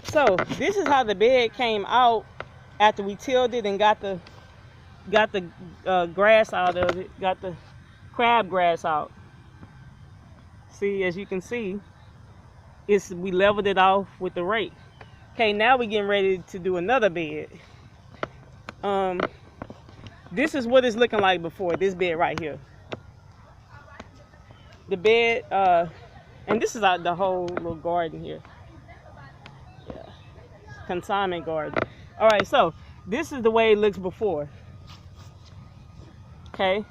So this is how the bed came out after we tilled it and got the grass out of it, got the crabgrass out. See, as you can see, we leveled it off with the rake. Okay, now we're getting ready to do another bed. This is what it's looking like before, this bed right here. The bed, and this is out the whole little garden here. Yeah, consignment garden. All right, so this is the way it looks before. Okay,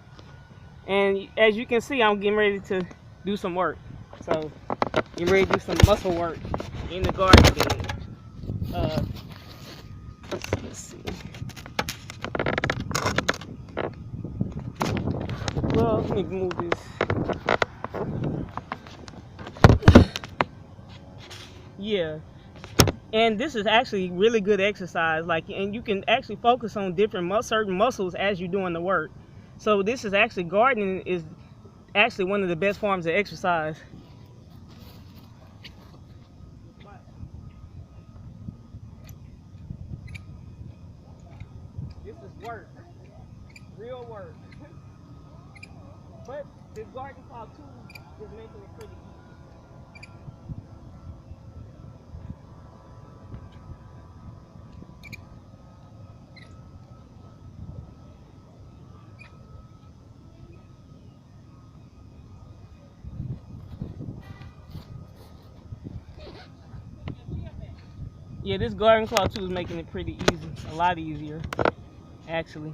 and as you can see, I'm getting ready to do some work. So, getting ready to do some muscle work in the garden bed. Let's see. Well, let me move this. Yeah. And this is actually really good exercise, and you can actually focus on certain muscles as you're doing the work. So this is actually, gardening is actually one of the best forms of exercise. This is work, real work. But the garden saw too is making it pretty easy. Yeah, this garden claw too is making it pretty easy, a lot easier, actually.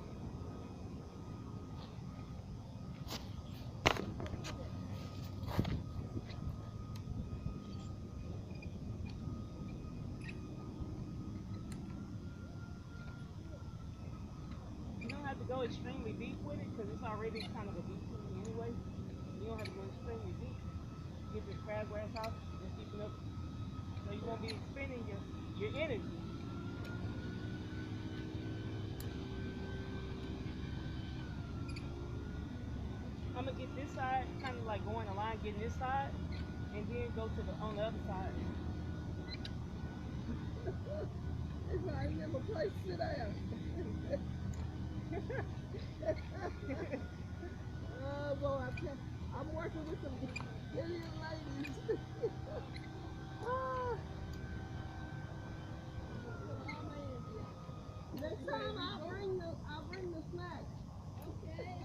You don't have to go extremely deep with it because it's already kind of a deep pool anyway. You don't have to go extremely deep. Get your crabgrass out and keep it up. So you won't be expending your energy. I'm gonna get this side, kind of like going a line, getting this side, and then go to on the other side. It's like I never place to sit down. Oh boy, I'm working with some Indian ladies. Next time I'll bring the snacks. Okay.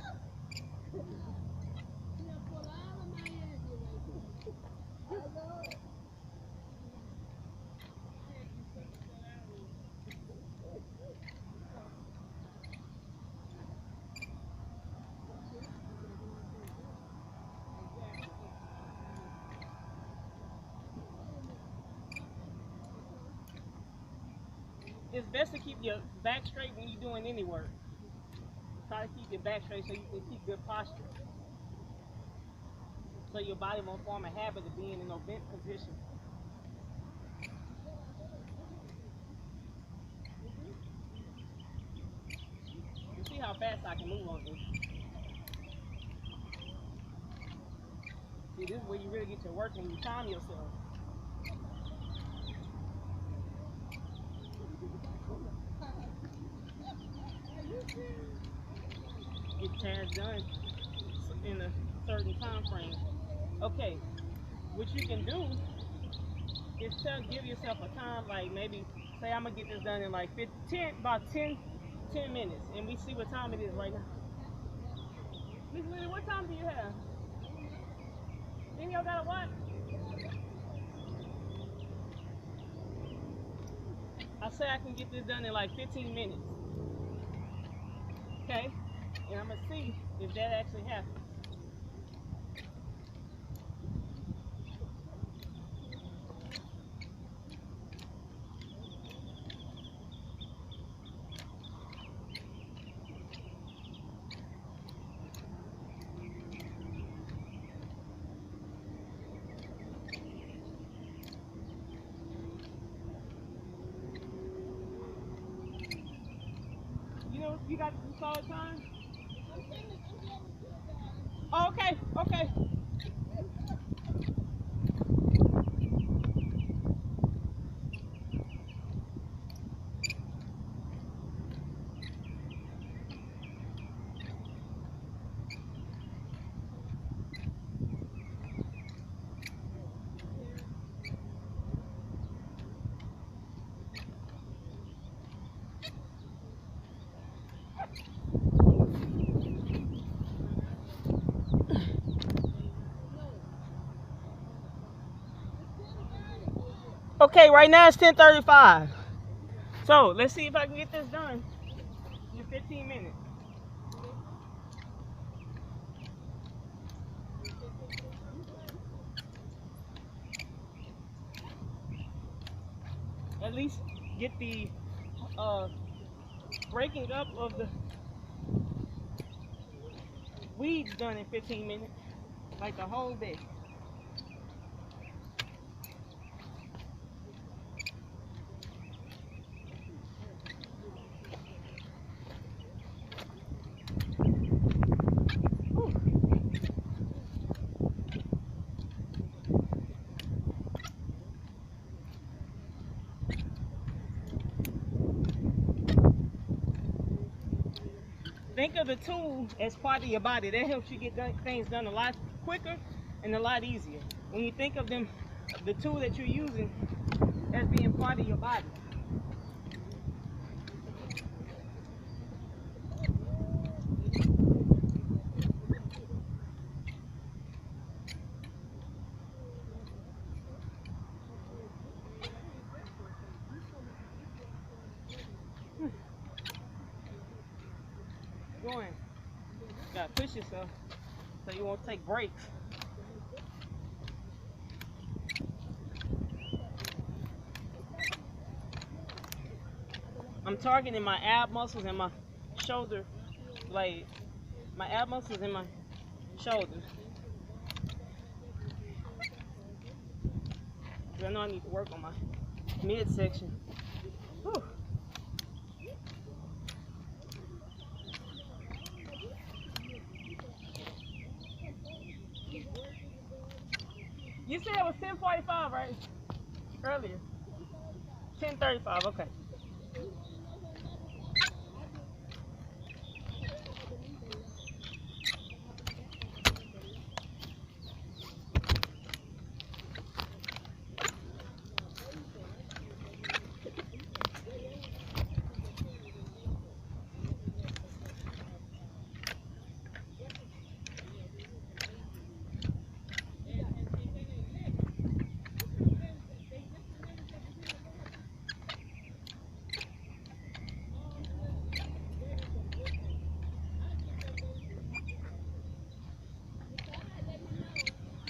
It's best to keep your back straight when you're doing any work. Try to keep your back straight so you can keep good posture. So your body won't form a habit of being in a bent position. You see how fast I can move on this. See, this is where you really get your work when you time yourself. Get tasks done in a certain time frame. Okay, what you can do is give yourself a time, like maybe say I'm gonna get this done in like about 10 minutes, and we see what time it is right now. Miss Lily, what time do you have? Any of y'all got a what? I say I can get this done in like 15 minutes. Okay? And I'm gonna see if that actually happens. You got some solid time? Oh, okay, okay. Okay, right now it's 10:35. So let's see if I can get this done in 15 minutes. At least get the breaking up of the weeds done in 15 minutes, like the whole day. Think of the tool as part of your body. That helps you get things done a lot quicker and a lot easier. When you think of them, the tool that you're using as being part of your body. Going. You gotta push yourself so you won't take breaks. I'm targeting my ab muscles and my shoulder blade. My ab muscles and my shoulders. I know I need to work on my midsection. Whew. You said it was 10:45, right? Earlier. 10:35, okay.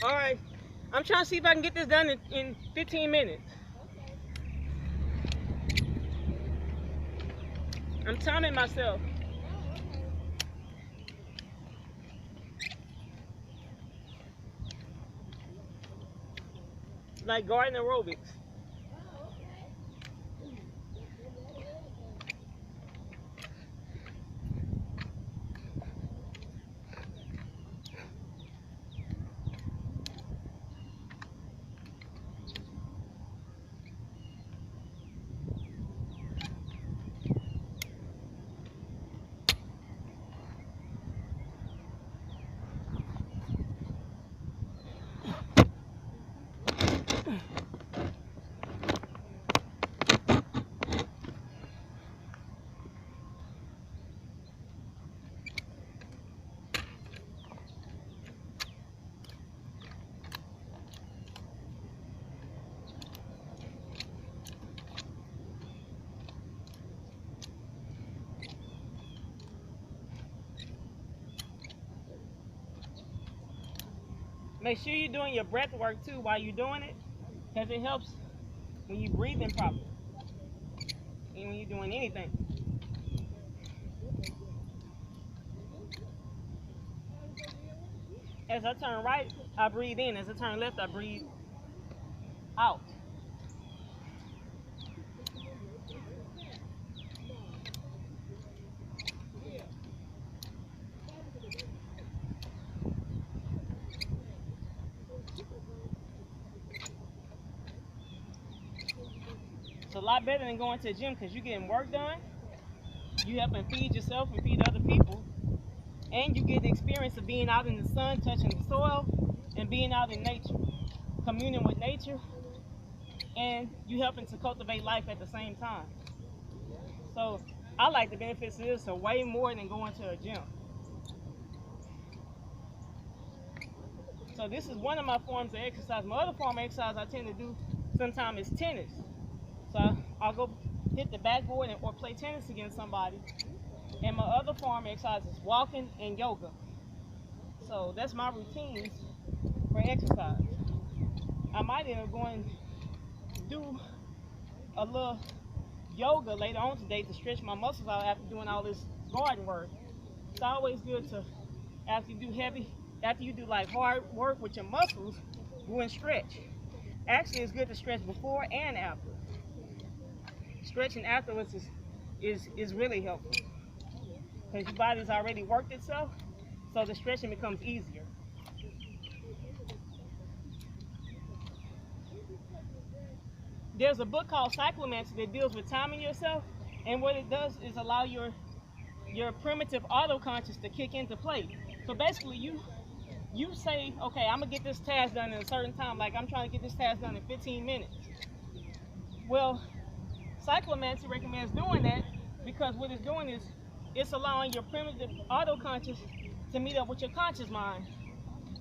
All right, I'm trying to see if I can get this done in 15 minutes. I'm timing myself. Like garden aerobics. Make sure you're doing your breath work too while you're doing it, because it helps when you're breathing properly and when you're doing anything. As I turn right, I breathe in. As I turn left, I breathe out. It's a lot better than going to the gym because you're getting work done. You helping feed yourself and feed other people. And you get the experience of being out in the sun, touching the soil, and being out in nature, communing with nature, and you helping to cultivate life at the same time. So I like the benefits of this are way more than going to a gym. So this is one of my forms of exercise. My other form of exercise I tend to do sometimes it's tennis. So I'll go hit the backboard or play tennis against somebody. And my other form of exercise is walking and yoga. So that's my routines for exercise. I might end up going to do a little yoga later on today to stretch my muscles out after doing all this garden work. It's always good to, after you do like hard work with your muscles, go and stretch. Actually, it's good to stretch before and after. Stretching afterwards is really helpful because your body's already worked itself, so the stretching becomes easier. There's a book called Cyclomancy that deals with timing yourself, and what it does is allow your primitive autoconscious to kick into play. So basically, you say, okay, I'm gonna get this task done in a certain time. Like I'm trying to get this task done in 15 minutes. Well, cyclomancy recommends doing that because what it's doing is it's allowing your primitive autoconscious to meet up with your conscious mind,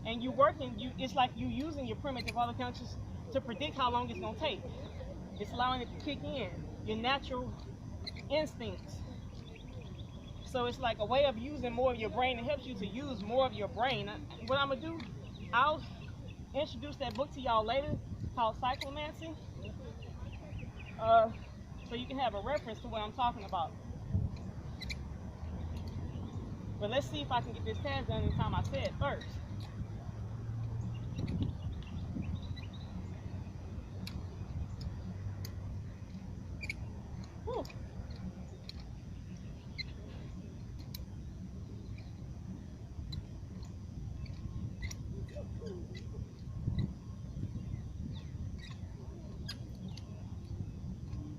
and it's like you using your primitive autoconscious to predict how long it's gonna take. It's allowing it to kick in your natural instincts. So it's like a way of using more of your brain. It helps you to use more of your brain. What I'm gonna do, I'll introduce that book to y'all later called Cyclomancy, so you can have a reference to what I'm talking about. But let's see if I can get this task done in the time I said first. Whew.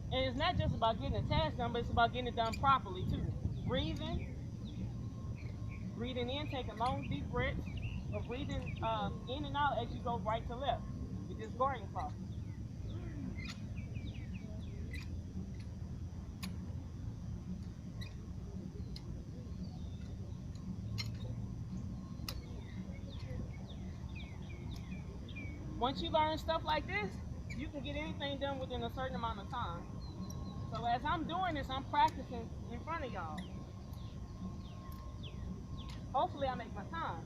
And it's not just about getting the task done, but it's about getting it done properly too. Breathing in, taking long deep breaths, or breathing in and out as you go right to left with this garden process. Once you learn stuff like this, you can get anything done within a certain amount of time. So as I'm doing this, I'm practicing in front of y'all. Hopefully I make my time.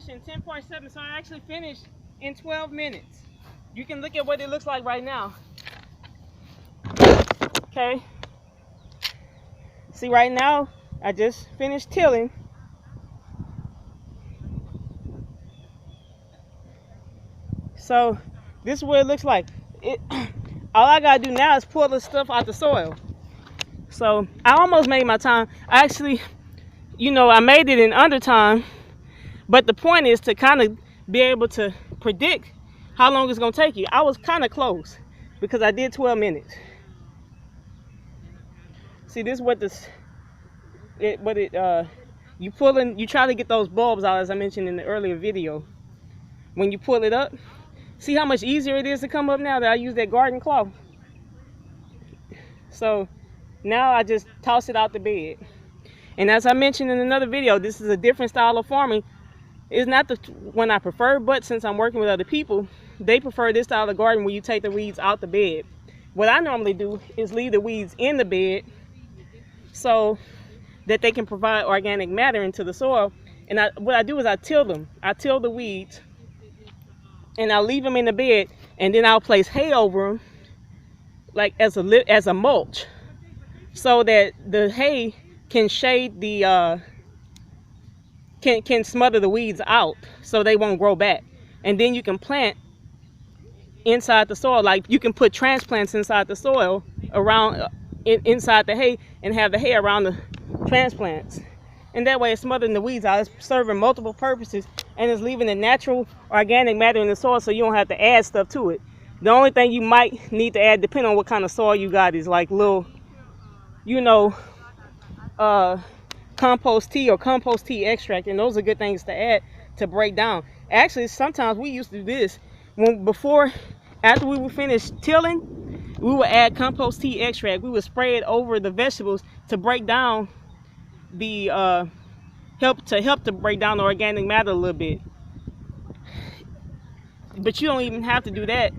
in 10.7, so I actually finished in 12 minutes. You can look at what it looks like right now. Okay. See, right now, I just finished tilling. So this is what it looks like. All I gotta do now is pull the stuff out the soil. So I almost made my time. I actually, I made it in under time. But the point is to kind of be able to predict how long it's gonna take you. I was kind of close because I did 12 minutes. See, this is what you pull in. You try to get those bulbs out, as I mentioned in the earlier video. When you pull it up, see how much easier it is to come up now that I use that garden cloth. So now I just toss it out the bed. And as I mentioned in another video, this is a different style of farming. It's not the one I prefer, but since I'm working with other people, they prefer this style of garden where you take the weeds out the bed. What I normally do is leave the weeds in the bed so that they can provide organic matter into the soil. And what I do is I till them. I till the weeds and I'll leave them in the bed, and then I'll place hay over them, like as a mulch, so that the hay can shade the can smother the weeds out, so they won't grow back. And then you can plant inside the soil, like you can put transplants inside the soil around inside the hay, and have the hay around the transplants. And that way it's smothering the weeds out. It's serving multiple purposes, and it's leaving the natural organic matter in the soil, so you don't have to add stuff to it. The only thing you might need to add, depending on what kind of soil you got, is like little, compost tea or compost tea extract, and those are good things to add to break down. Actually, sometimes we used to do this after we would finish tilling, we would add compost tea extract. We would spray it over the vegetables to break down the help to break down the organic matter a little bit. But you don't even have to do that.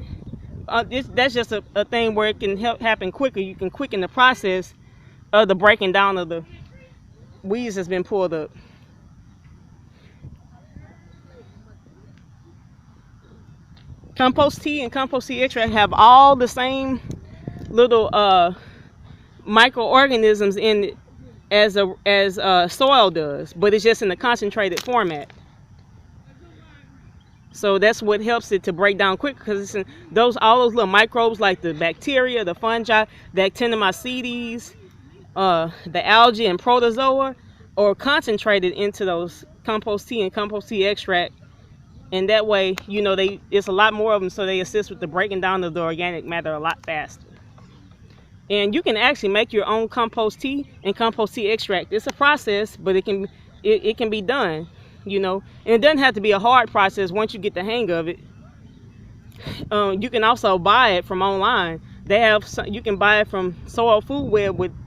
That's just a thing where it can happen quicker. You can quicken the process of the breaking down of the weeds that's been pulled up. Compost tea and compost tea extract have all the same little microorganisms in it as soil does, but it's just in a concentrated format. So that's what helps it to break down quick, because it's in all those little microbes, like the bacteria, the fungi, the actinomycetes, the algae and protozoa, are concentrated into those compost tea and compost tea extract. And that way, it's a lot more of them, so they assist with the breaking down of the organic matter a lot faster. And you can actually make your own compost tea and compost tea extract. It's a process, but it can be done, and it doesn't have to be a hard process once you get the hang of it. You can also buy it from online. You can buy it from Soil Food Web with